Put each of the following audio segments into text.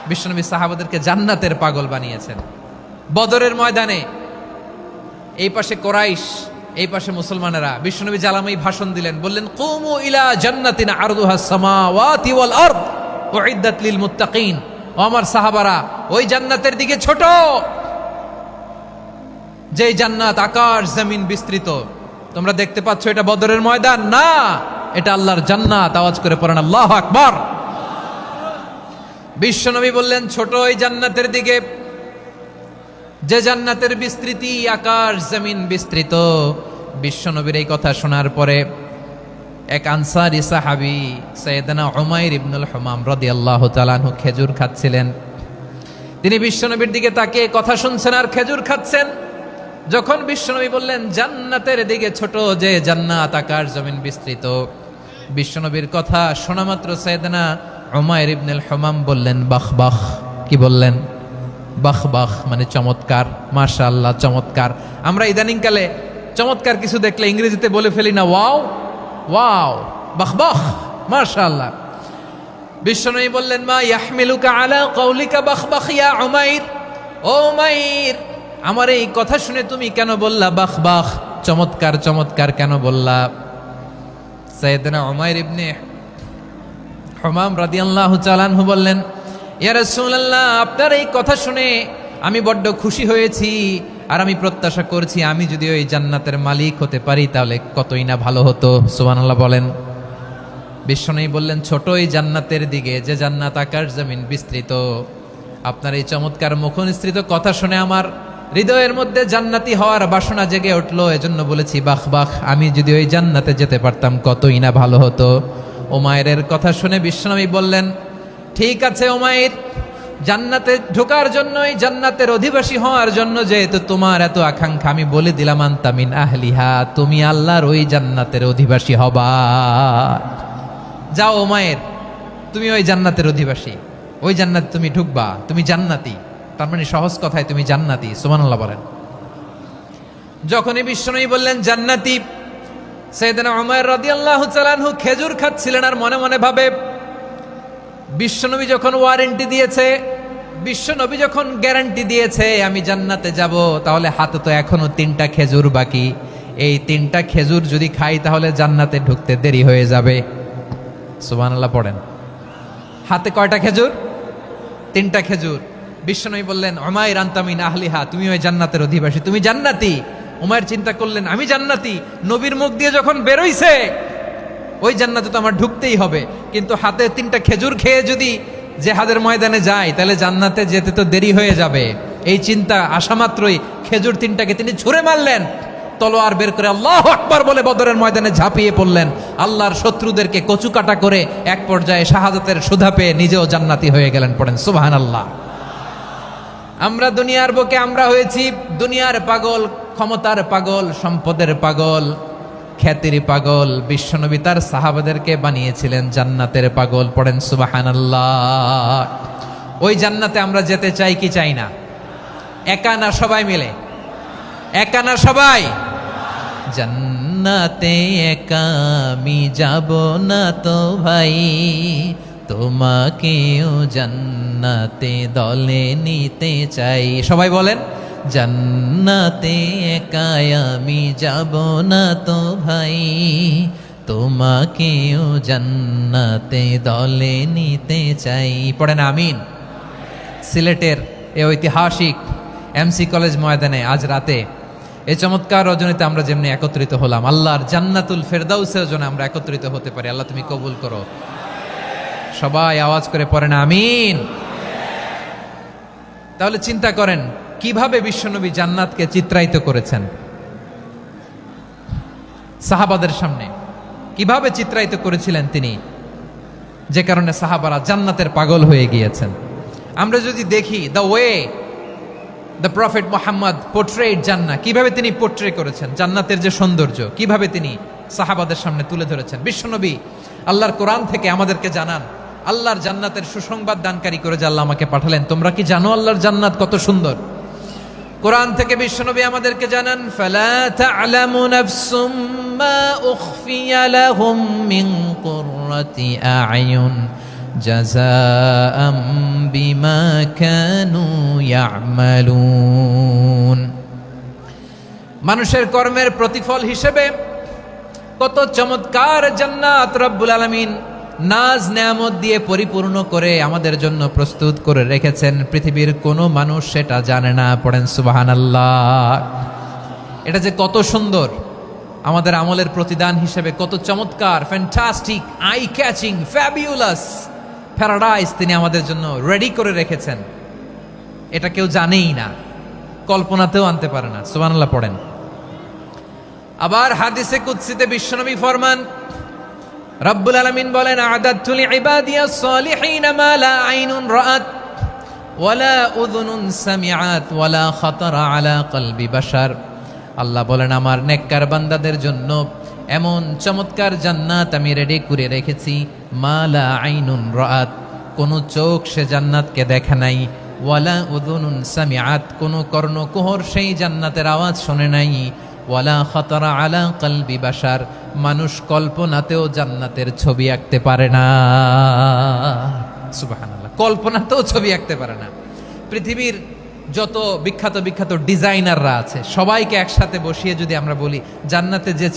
বিশ্বনবী সাহাবাদেরকে জান্নাতের পাগল বানিয়েছেন। বদরের ময়দানে এই পাশে কোরাইশ, এই পাশে মুসলমানেরা, বিশ্বনবী জ্বালাময়ী ভাষণ দিলেন, বললেন কুমু ইলা জান্নাতিন আরদুহাস সামাওয়াতি ওয়াল আরদ উইদ্দাত লিল মুত্তাকিন। ও আমার সাহাবারা, ওই জান্নাতের দিকে ছোট, যেই জান্নাত আকাশ জমিন বিস্তৃত। তোমরা দেখতে পাচ্ছ এটা বদরের ময়দান না, এটা আল্লাহর জান্নাত। আওয়াজ করে পড়েন আল্লাহু আকবার। বিশ্বনবী বললেন ছোট ওই জান্নাতের দিকে, যে জান্নাতের বিস্তৃতি আকাশ জমিন বিস্তৃত। বিশ্বনবীর এই কথা শোনার পরে এক আনসারী সাহাবী সাইয়েদনা উমাইর ইবনুল হুমাম রাদিয়াল্লাহু তাআলা আনহু খেজুর খাচ্ছিলেন। তিনি বিশ্বনবীর দিকে তাকিয়ে কথা শুনছেন আর খেজুর খাচ্ছেন। যখন বিশ্বনবী বললেন জান্নাতের দিকে ছোট, যে জান্নাত আকাশ জমিন বিস্তৃত, বিশ্বনবীর কথা শোনা মাত্র সাইয়েদনা উমাইর ইবনুল হুমাম বললেন বাহ বাহ। কি বললেন? বাহ বাহ, মানে চমৎকার, মাশাআল্লাহ, চমৎকার। আমরা ইদানিংকালে চমৎকার কিছু দেখলে ইংরেজিতে বলে ফেলি না ওয়াও ওয়াও, বাহ বাহ, মাশাআল্লাহ। বিশ্বনবী বললেন মা ইয়াহমিলুকা আলা কওলিকা বাহ বাহ ইয়া উমাইর। ও উমাইর, আমার এই কথা শুনে তুমি কেন বললা বাহ বাহ, চমৎকার চমৎকার কেন বললা? সাইয়েদনা উমাইর ইবনে হুমাম রাদিয়াল্লাহু তাআলা আনহু বললেন ইয়া রাসূলুল্লাহ, আপনার এই কথা শুনে আমি বড্ড খুশি হয়েছি, আর আমি প্রত্যাশা করছি আমি যদি ওই জান্নাতের মালিক হতে পারি তাহলে কতই না ভালো হতো। সুবহানাল্লাহ বলেন। বিশ্বনবী বললেন ছোট এই জান্নাতের দিকে, যে জান্নাত আকাশ জমিন বিস্তৃত। আপনার এই চমৎকার মুখনিসৃত কথা শুনে আমার হৃদয়ের মধ্যে জান্নাতি হওয়ার বাসনা জেগে উঠলো, এজন্য বলেছি বাহ বাহ, আমি যদি ওই জান্নাতে যেতে পারতাম কতই না ভালো হতো। উমাইরের কথা শুনে বিশ্বনবী বললেন ঠিক আছে উমাইর, জান্নাতে ঢোকার জন্য, এই জান্নাতের অধিবাসী হওয়ার জন্য যেহেতু তোমার এত আকাঙ্ক্ষা, আমি বলে দিলাম আনতা মিন আহলিহা, তুমি আল্লাহর ওই জান্নাতের অধিবাসী হবা। যাও উমাইর, তুমি ওই জান্নাতের অধিবাসী, ওই জান্নাতে তুমি ঢুকবা, তুমি জান্নাতি। তার মানে সহজ কথায় তুমি জান্নাতি। সুবহানাল্লাহ বলেন। যখনই বিশ্বনবী বললেন জান্নাতি, সাইয়েদনা উমাইর রাদিয়াল্লাহু তাআলা আনহু খেজুর খাচ্ছিলেন আর মনে মনে ভাবে বিশ্বনবী যখন ওয়ারেন্টি দিয়েছে, বিশ্বনবী যখন গ্যারান্টি দিয়েছে আমি জান্নাতে যাব, তাহলে হাতে তো এখনো 3টা খেজুর বাকি। এই 3টা খেজুর যদি খাই তাহলে জান্নাতে ঢুকতে দেরি হয়ে যাবে। সুবহানাল্লাহ পড়েন। হাতে কয়টা খেজুর? 3টা খেজুর। বিশ্বনবী বললেন উমাইর আনতা মিন আহলিহা, তুমি ওই জান্নাতের অধিবাসী, তুমি জান্নাতি। উমাইর চিন্তা করলেন আমি জান্নাতি, নবীর মুখ দিয়ে যখন বেরোইছে ওই জান্নাতে তো আমার ঢুকতেই হবে, কিন্তু হাতে 3টা খেজুর খেয়ে যদি জেহাদের ময়দানে যায় তাহলে জান্নাতে যেতে তো দেরি হয়ে যাবে। এই চিন্তা আসা মাত্রই খেজুর 3টাকে তিনি ছুঁড়ে মারলেন, তলোয়ার বের করে আল্লাহু আকবার বলে বদরের ময়দানে ঝাঁপিয়ে পড়লেন। আল্লাহর শত্রুদেরকে কচুকাটা করে এক পর্যায়ে শাহাদাতের সুধা পেয়ে নিজেও জান্নাতি হয়ে গেলেন। পড়েন সুবহানাল্লাহ। আমরা দুনিয়ার বুকে আমরা হয়েছি দুনিয়ার পাগল, ক্ষমতার পাগল, সম্পদের পাগল, খ্যাতির পাগল। বিশ্বনবী তার সাহাবাদেরকে বানিয়েছিলেন জান্নাতের পাগল। পড়েন সুবহানাল্লাহ। ওই জান্নাতে আমরা যেতে চাই কি চাই না? একা না সবাই মিলে? একা না সবাই? জান্নাতে একা আমি যাব না তো ভাই, তোমাকেও জান্নাতে দলে নিতে চাই। সবাই বলেন জান্নাতে একা আমি যাব না তো ভাই, তোমাকেও জান্নাতে দলে নিতে চাই। পড়েন আমিন। সিলেটের এই ঐতিহাসিক এমসি কলেজ ময়দানে আজ রাতে এই চমৎকার রজনীতে আমরা যেমনি একত্রিত হলাম, আল্লাহর জান্নাতুল ফেরদাউসের জন্য আমরা একত্রিত হতে পারি। আল্লাহ তুমি কবুল করো। সবাই আওয়াজ করে পড়েন আমিন। তাহলে চিন্তা করেন কিভাবে বিশ্বনবী জান্নাতকে চিত্রায়িত করেছেন সাহাবাদের সামনে, কিভাবে চিত্রায়িত করেছিলেন তিনি, যে কারণে সাহাবারা জান্নাতের পাগল হয়ে গিয়েছেন। আমরা যদি দেখি the way the prophet Muhammad portrait জান্নাত, কিভাবে তিনি পোর্ট্রে করেছেন জান্নাতের যে সৌন্দর্য, কিভাবে তিনি সাহাবাদের সামনে তুলে ধরেছেন। বিশ্বনবী আল্লাহর কোরআন থেকে আমাদেরকে জানান আল্লাহর জান্নাতের সুসংবাদ দানকারী করে যে আল্লাহ আমাকে পাঠালেন। তোমরা কি জানো আল্লাহর জান্নাত কত সুন্দর? কোরআন থেকে বিশ্বনবী আমাদেরকে জানান ফালা তা'লামু নাফসুম মা উখফিয়া লাহুম মিন কুররাতি আ'য়ুন জাযাআম বিমা কানু ইয়ামালুন। মানুষের কর্মের প্রতিফল হিসেবে কত চমৎকার জান্নাত রব্বুল আলামিন নাজ নেয়ামত দিয়ে পরিপূর্ণ করে আমাদের জন্য প্রস্তুত করে রেখেছেন। পৃথিবীর কোনো মানুষ সেটা জানে না। পড়েন সুবহানাল্লাহ। এটা যে কত সুন্দর, আমাদের আমলের প্রতিদান হিসেবে কত চমৎকার, fantastic, eye catching, fabulous paradise তিনি আমাদের জন্য রেডি করে রেখেছেন। এটা কেউ জানেই না, কল্পনাতেও আনতে পারে না। সুবহানাল্লাহ পড়েন। আবার হাদিসে কুদসিতে বিশ্বনবী ফরমান, রব্বুল আলামিন বলেন, আ'দাদতু লিইবাদিয়াস সালিহিন মা লা আইনুন রাআত ওয়ালা উযুনুন সামিআত ওয়ালা খাতারা আলা কলবি বাশার। আল্লাহ বলেন, আমার নেককার বান্দাদের জন্য এমন চমৎকার জান্নাত আমি রেডি করে রেখেছি, মা লা আইনুন রাআত, কোন চোখ সে জান্নাতকে দেখে নাই, ওয়ালা উযুনুন সামিআত, কোন কর্ণকুহর সেই জান্নাতের আওয়াজ শোনে নাই, ওয়ালা খাতারা আলা কলবি বাশার, মানুষ কল্পনাতেও জান্নাতের ছবি আঁকতে পারে না। সুবহানাল্লাহ, কল্পনাতেও ছবি আঁকতে পারে না। পৃথিবীর যত বিখ্যাত বিখ্যাত ডিজাইনাররা আছে সবাইকে একসাথে বসিয়ে যদি আমরা বলি জান্নাতে যে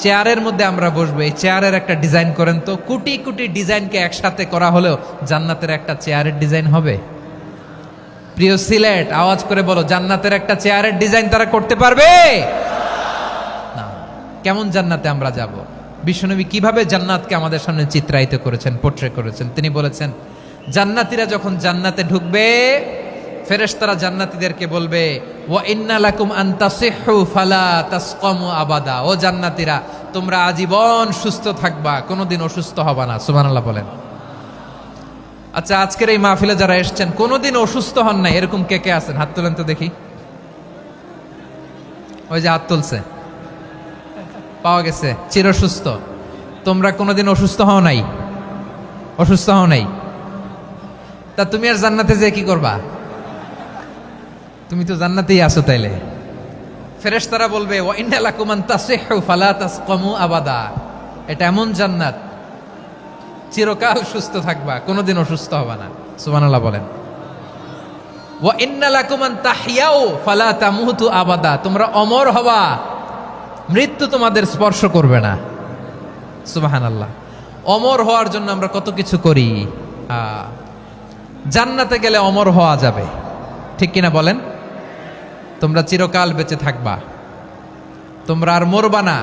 চেয়ারের মধ্যে আমরা বসবো, এই চেয়ারের একটা ডিজাইন করেন তো, কোটি কোটি ডিজাইনকে একসাথে করা হলেও জান্নাতের একটা চেয়ারের ডিজাইন হবে? প্রিয় সিলেট, আওয়াজ করে বলো, জান্নাতের একটা চেয়ারের ডিজাইন তারা করতে পারবে না। কেমন জান্নাতে আমরা যাব? বিশ্বনবী কিভাবে জান্নাতকে আমাদের সামনে চিত্রায়িত করেছেন, পোট্রে করেছেন। তিনি বলেছেন, জান্নাতীরা যখন জান্নাতে ঢুকবে, ফেরেশতারা জান্নাতীদেরকে বলবে, ওয়া ইন্না লাকুম আন তাসিহু ফালা তাসকামু আবাদা। ও জান্নাতীরা, তোমরা আজীবন সুস্থ থাকবা, কোনোদিন অসুস্থ হবা না। সুবহানাল্লাহ বলেন। আচ্ছা, আজকের এই মাহফিলে যারা এসেছেন কোনোদিন অসুস্থ হন নাই, এরকম কে কে আছেন? হাত তোলেন তো দেখি। ওই যে হাত তুলছে, পাওয়া গেছে, চিরসুস্থ। তোমরা কোনোদিন অসুস্থ হও নাই? অসুস্থ হও নাই? তা তুমি আর জান্নাতে যে কি করবা? তুমি তো জান্নাতেই আছো তাইলে। ফেরেশতারা বলবে, ওয়া ইন্না লাকুম আন তাসিহু ফালা তাসকামু আবাদা। এটা এমন জান্নাত, চিরকাল সুস্থ থাকবা, কোনোদিন অসুস্থ হবা না। সুবহানাল্লাহ বলেন। ওয়া ইন্না লাকুম আন তাহইয়াউ ফালা তামুতু আবাদা। তোমরা অমর হবা, মৃত্যু তোমাদের স্পর্শ করবে না। সুবহানাল্লাহ। অমর হওয়ার জন্য আমরা কত কিছু করি। জান্নাতে গেলে অমর হওয়া যাবে, ঠিক কিনা বলেন? তোমরা চিরকাল বেঁচে থাকবা, তোমরা আর মরবা না।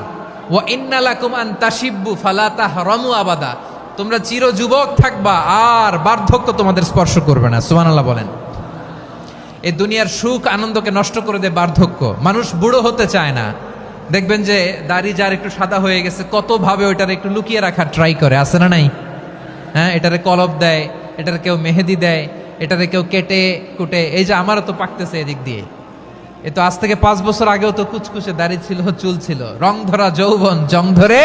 ওয়া ইন্না লাকুম আন তাশিব্বু ফালা তাহরামু আবাদা। তোমরা চির যুবক থাকবা, আর বার্ধক্য তোমাদের স্পর্শ করবে না। সুবহানাল্লাহ বলেন। এই দুনিয়ার সুখ আনন্দকে নষ্ট করে দেয় বার্ধক্য। মানুষ বুড়ো হতে চায় না। দেখবেন যে দাড়ি যার একটু সাদা হয়ে গেছে, কত ভাবে ওইটার একটু লুকিয়ে রাখার ট্রাই করে, আছে না নাই? হ্যাঁ, এটারে কলব দেয়, এটার কেউ মেহেদি দেয়, এটারে কেউ কেটে কুটে। এই যে আমারও তো পাকতেছে এদিক দিয়ে, এ তো আজ থেকে 5 বছর আগেও তো কুচকুচে দাড়ি ছিল, চুল ছিল, রং ধরা যৌবন জং ধরে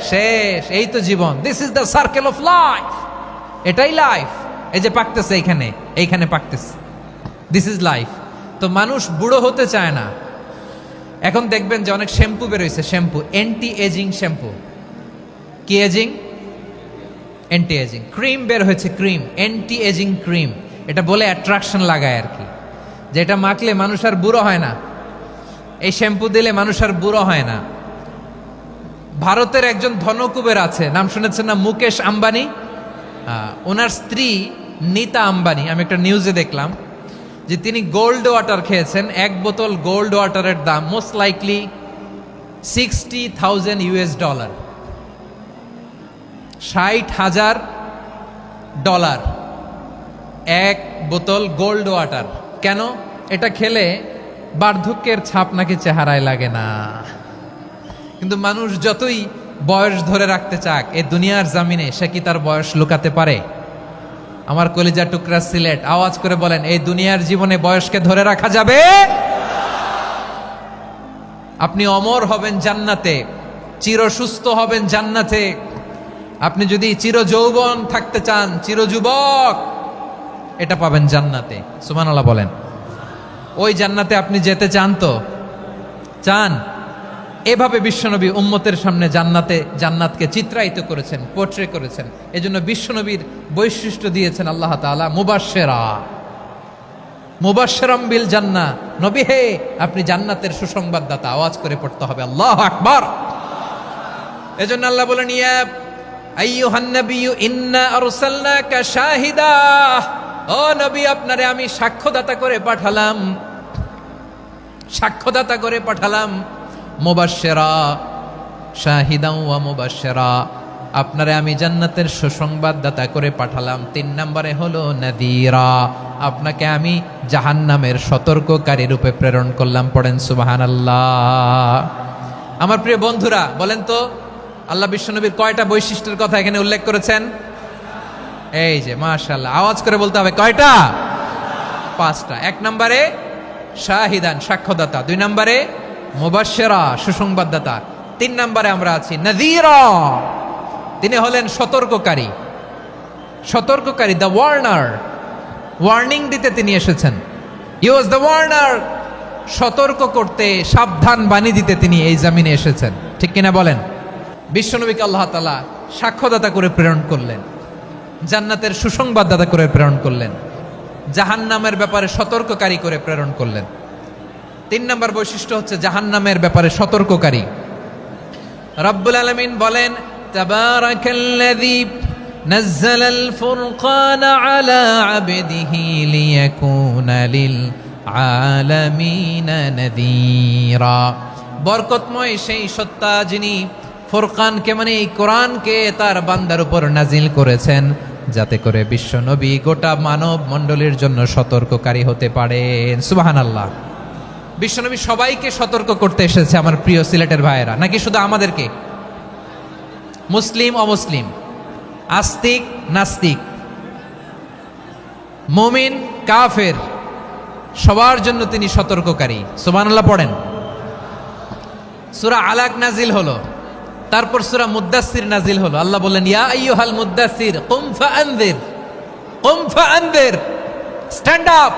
শেষ। এই তো জীবন। This is the circle of life. এটাই লাইফ। এই যে পাকতেছে এইখানে পাকতেছে, দিস ইজ লাইফ। তো মানুষ বুড়ো হতে চায় না। এখন দেখবেন যে অনেক শ্যাম্পু বেরোইছে, শ্যাম্পু, অ্যান্টি এজিং শ্যাম্পু। কি এজিং? Anti ageing. ক্রিম বের হয়েছে, ক্রিম, অ্যান্টি এজিং ক্রিম। এটা বলে অ্যাট্রাকশন লাগায় আর কি, যে এটা মাখলে মানুষ আর বুড়ো হয় না, এই শ্যাম্পু দিলে মানুষ আর বুড়ো হয় না। ভারতের একজন ধনকুবের আছে, নাম শুনেছেন না? মুকেশ আম্বানি। ওনার স্ত্রী নীতা আম্বানি, আমি একটা নিউজে দেখলাম যে তিনি গোল্ড ওয়াটার খেয়েছেন। 1 বোতল গোল্ড ওয়াটারের দাম মোস্ট লাইকলি $60,000 $60,000 1 বোতল গোল্ড ওয়াটার। কেন? এটা খেলে বার্ধক্যের ছাপ নাকি চেহারায় লাগে না। কিন্তু মানুষ যতই বয়স ধরে রাখতে চাক এই দুনিয়ার জামিনে, সে কি তার বয়স লুকাতে পারে? আমার কলিজা টুকরা সিলেট, আওয়াজ করে বলেন, এই দুনিয়ার জীবনে বয়সকে ধরে রাখা যাবে? আপনি অমর হবেন জান্নাতে, চির সুস্থ হবেন জান্নাতে। আপনি যদি চির যৌবন থাকতে চান, চির যুবক, এটা পাবেন জান্নাতে। সুবহানাল্লাহ বলেন। ওই জান্নাতে আপনি যেতে চান তো? চান? এভাবে বিশ্বনবী উম্মতের সামনে জান্নাতকে চিত্রায়িত করেছেন, পোর্ট্রে করেছেন। এজন্য বিশ্বনবীর বৈশিষ্ট্য দিয়েছেন আল্লাহ তাআলা মুবাশশিরাম বিল জান্নাহ। নবী হে, আপনি জান্নাতের সুসংবাদদাতা। আওয়াজ করে পড়তে হবে আল্লাহু আকবার। এজন্য আল্লাহ বলেন, ইয়া আইয়ুহান নাবিয়্যু ইন্না আরসালনাকা শাহিদা। ও নবী, আপনারে আমি সাক্ষ্যদাতা করে পাঠালাম। মুবাশশিরা শাহিদাও ওয়া মুবাশশিরা, আপনারে আমি জান্নাতের সুসংবাদদাতা করে পাঠালাম। 3 নম্বরে হলো নাযীরা, আপনাকে আমি জাহান্নামের সতর্ককারী রূপে প্রেরণ করলাম। পড়েন সুবহানাল্লাহ। আমার প্রিয় বন্ধুরা, বলেন তো আল্লাহ বিশ্বনবীর কয়টা বৈশিষ্ট্যের কথা এখানে উল্লেখ করেছেন? এই যে মাশাআল্লাহ, আওয়াজ করে বলতে হবে কয়টা? 5টা। 1 নম্বরে শাহিদান, সাক্ষ্যদাতা। 2 নম্বরে মুবাশশিরা, সুসংবাদদাতা। 3 নম্বরে আমরা আছি নাযীরা, তিনি হলেন সতর্ককারী, দ্য ওয়ার্নার। ওয়ার্নিং দিতে তিনি এসেছেন। হি ওয়াজ দ্য ওয়ার্নার, সতর্ক করতে, সাবধান বাণী দিতে তিনি এই জমিনে এসেছেন। ঠিক কিনা বলেন? বিশ্বনবীকে আল্লাহ তাআলা সাক্ষ্যদাতা করে প্রেরণ করলেন, জান্নাতের সুসংবাদদাতা করে প্রেরণ করলেন, জাহান্নামের ব্যাপারে সতর্ককারী করে প্রেরণ করলেন। 3 নম্বর বৈশিষ্ট্য হচ্ছে জাহান্নামের ব্যাপারে সতর্ককারী। রব্বুল আলামিন বলেন, তাবারাকাল্লাযী নাযালাল ফুরকানা আলা আবদিহি লিয়াকুনা লিল আলামিনা নাযীরা। বরকতময় সেই সত্তা যিনি ফুরকানকে, মানে এই কোরআনকে তার বান্দার উপর নাজিল করেছেন, যাতে করে বিশ্ব নবী গোটা মানব মণ্ডলীর জন্য সতর্ককারী হতে পারেন। সুবহানাল্লাহ। বিশ্বনবী সবাইকে সতর্ক করতে এসেছে, আমার প্রিয় সিলেটের ভাইয়েরা, নাকি শুধু আমাদেরকে? মুসলিম অমুসলিম, আস্তিক নাস্তিক, মুমিন কাফের, সবার জন্য তিনি সতর্ককারী। সুবহানাল্লাহ পড়েন। সূরা আলাক নাজিল হলো, তারপর সূরা মুদ্দাসসির নাজিল হলো। আল্লাহ বললেন, ইয়া আইয়ুহাল মুদ্দাসসির কুম ফাআনযির, stand up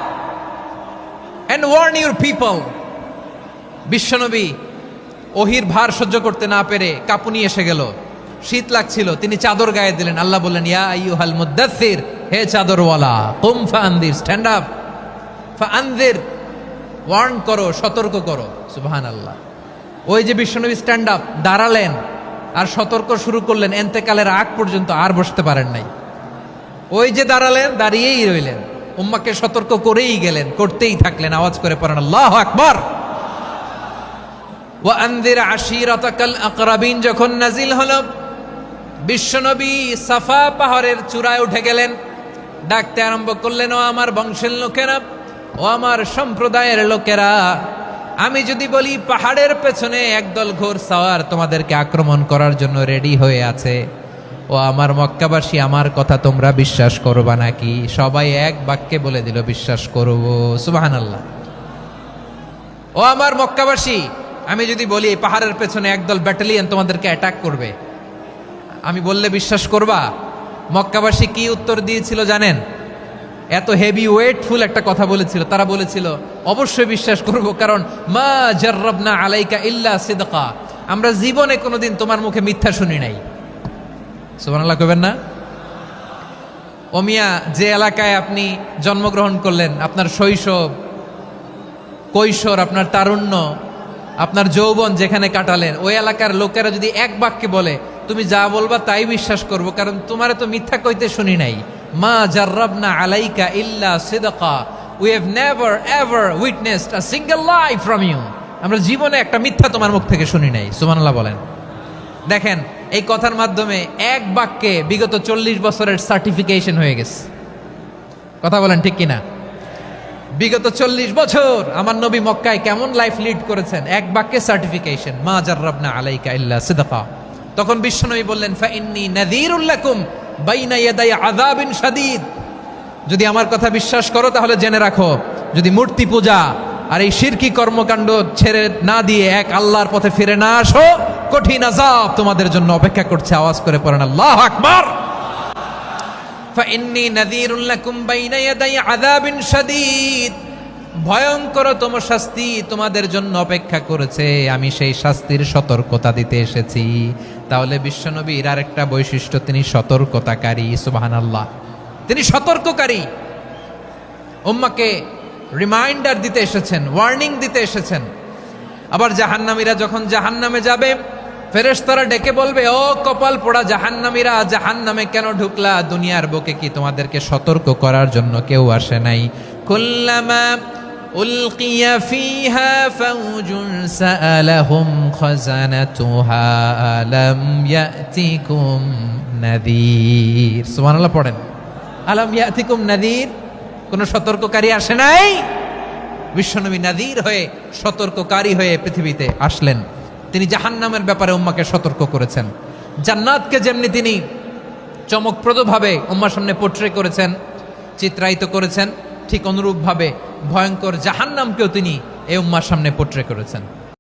and warn your people. বিশ্বনবী ওহির ভার সহ্য করতে না পেরে কাঁপুনি এসে গেল, শীত লাগছিল, তিনি চাদর গায়ে দিলেন। আল্লাহ বললেন, ইয়া আইয়ুহাল মুদ্দাসসির, হে চাদরওয়ালা, কুম ফাআনযির, স্ট্যান্ড আপ, ফাআনযির, ওয়ার্ন করো, সতর্ক করো। সুবহানাল্লাহ। ওই যে বিশ্বনবী স্ট্যান্ড আপ, দাঁড়ালেন আর সতর্ক শুরু করলেন, এন্তেকালের আগ পর্যন্ত আর বসতে পারেন নাই। ওই যে দাঁড়ালেন, দাঁড়িয়েই রইলেন, উম্মাকে সতর্ক করেই গেলেন, করতেই থাকলেন। আওয়াজ করে পড়েন আল্লাহু আকবার। ওয়া আনযির আশীরাতাকাল আকরাবিন যখন নাজিল হলো, বিশ্বনবী সাফা পাহাড়ের চূড়ায় উঠে গেলেন, ডাকতে আরম্ভ করলেন, ও আমার বংশের লোকেরা, ও আমার সম্প্রদায়ের লোকেরা, আমি যদি বলি পাহাড়ের পেছনে একদল ঘোড়সাওয়ার তোমাদেরকে আক্রমণ করার জন্য রেডি হয়ে আছে, ও আমার মক্কাবাসী, আমার কথা তোমরা বিশ্বাস করবা নাকি? সবাই এক বাক্যে বলে দিল, বিশ্বাস করব। সুবহানাল্লাহ। ও আমার মক্কাবাসী, আমি যদি বলি পাহাড়ের পেছনে একদল ব্যাটালিয়ন তোমাদেরকে অ্যাটাক করবে, আমি বললে বিশ্বাস করবা? মক্কাবাসী কি উত্তর দিয়েছিল জানেন? এত হেভি ওয়েটফুল একটা কথা বলেছিল। তারা বলেছিল, অবশ্যই বিশ্বাস করব, কারণ মা জাররাবনা আলাইকা ইল্লা সিদকা, আমরা জীবনে কোনোদিন তোমার মুখে মিথ্যা শুনি নাই। সুবহানাল্লাহ কইবেন না? ও মিয়া, যে এলাকায় আপনি জন্মগ্রহণ করলেন, আপনার শৈশব, কৈশোর, আপনার তারুণ্য, আপনার যৌবন যেখানে কাটালেন, ওই এলাকার লোকেরা যদি এক বাক্যে বলে, তুমি যা বলবা তাই বিশ্বাস করব, কারণ তোমারে তো মিথ্যা কইতে শুনি নাই। মা জাররাবনা আলাইকা ইল্লা সিদকা, we have never ever witnessed a single lie from you, আমরা জীবনে একটা মিথ্যা তোমার মুখ থেকে শুনি নাই। সুবহানাল্লাহ বলেন। দেখেন, এই কথার মাধ্যমে এক বাক্যে বিগত 40 বছরের সার্টিফিকেশন হয়ে গেছে। কথা বলেন ঠিক কিনা? বিগত 40 বছর আমার নবী মক্কায় কেমন লাইফ লিড করেছেন, এক বাক্যে সার্টিফিকেশন, মা জাররাবনা আলাইকা ইল্লা সিদকা। তখন বিশ্বনবী বললেন, ফা ইন্নী নাযীরুল লাকুম বাইনা ইয়াদাই আযাবিন শাদীদ, যদি আমার কথা বিশ্বাস করো তাহলে জেনে রাখো, যদি মূর্তি পূজা আর এই শিরকি কর্মকাণ্ড ছেড়ে না দিয়ে এক আল্লাহর পথে ফিরে না আসো, কঠিন আযাব তোমাদের জন্য অপেক্ষা করছে। আওয়াজ করে পড়েন আল্লাহু আকবার। ফা ইন্নী নাযীরুল লাকুম বাইনা ইয়াদাই আযাবিন শাদীদ, ভয়ঙ্করতম শাস্তি তোমাদের জন্য অপেক্ষা করেছে, আমি সেই শাস্তির সতর্কতা দিতে এসেছি। তাহলে বিশ্বনবীর আরেকটা বৈশিষ্ট্য, তিনি সতর্কতাকারী। সুবহানাল্লাহ, তিনি সতর্ককারী। উম্মাকে রিমাইন্ডার দিতে এসেছেন, ওয়ার্নিং দিতে এসেছেন। আবার জাহান্নামীরা যখন জাহান্নামে যাবে, ফেরেশতারা ডেকে বলবে, ও কপাল পোড়া জাহান্নামীরা, জাহান্নামে কেন ঢুকলা? দুনিয়ার বুকে কি তোমাদেরকে সতর্ক করার জন্য কেউ আসে নাই? কুল্লামা উলকিয়া ফিহা ফাউজুন সাআলাহুম খাজানাতুহা আলাম ইয়াতিকুম নাযীর। সুবহানাল্লাহ পড়েন, আলাম ইয়াতিকুম নাযীর, কোন সতর্ককারী আসে নাই? বিশ্বনবী নাযীর হয়ে, সতর্ককারী হয়ে পৃথিবীতে আসলেন। তিনি জাহান্নামের ব্যাপারে উম্মাকে সতর্ক করেছেন। জান্নাতকে যেমনি তিনি চমকপ্রদভাবে উম্মার সামনে পোট্রে করেছেন, চিত্রায়িত করেছেন, ঠিক অনুরূপভাবে ভয়ঙ্কর জাহান্নামকেও তিনি এই উম্মার সামনে পোট্রে করেছেন।